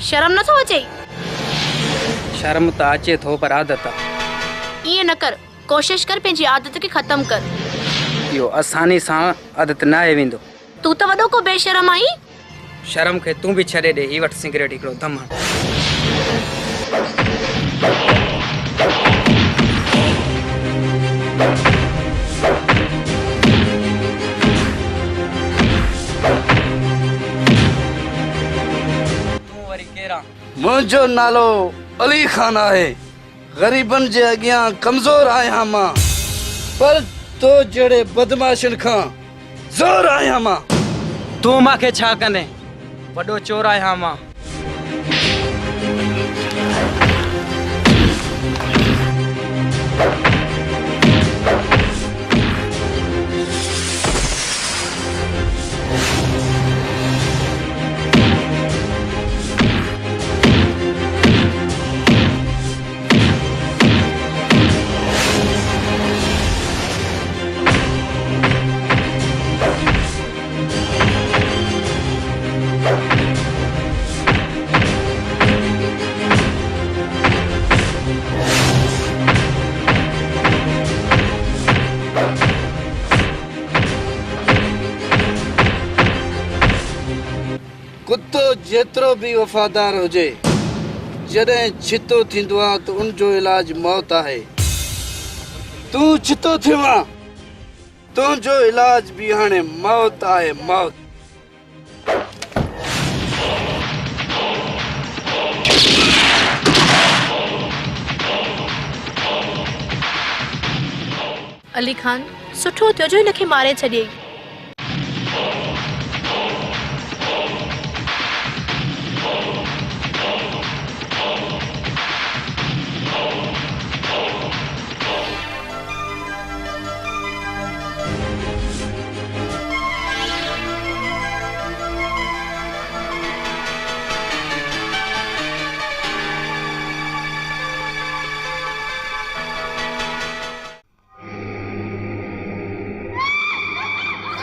शर्म न थो अचे? शर्म त अचे थो पर आदत आहे। ईअं न कर, कोशिश कर पंहिंजी आदत खे ख़त्म कर। इहो आसानी सां आदत न आहे वेंदो। तूं त वॾो को बेशरम आहीं। शर्म खे तूं बि छॾे ॾे। ही वटि सिगरेट हिकिड़ो दम हण। तूं वरी केरु? मुंहिंजो नालो अली खान आहे। ग़रीबनि जे अॻियां कमज़ोर आहियां मां, पर तो जहिड़े बदमाशनि खां ज़ोर आहियां मां। तूं मूंखे छा कंदे? वॾो चोर आहियां मां। कुत्तो जेतिरो बि वफ़ादार हुजे, जॾहिं छितो थींदो आहे त उनजो इलाज मौत आहे। तूं छितो थियो आहे, तुंहिंजो इलाज बि हाणे मौत आहे, मौत। अली खान, सुठो थियो जो हिनखे मारे छॾियई।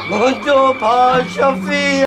मुंहिंजो भाउ शफ़ी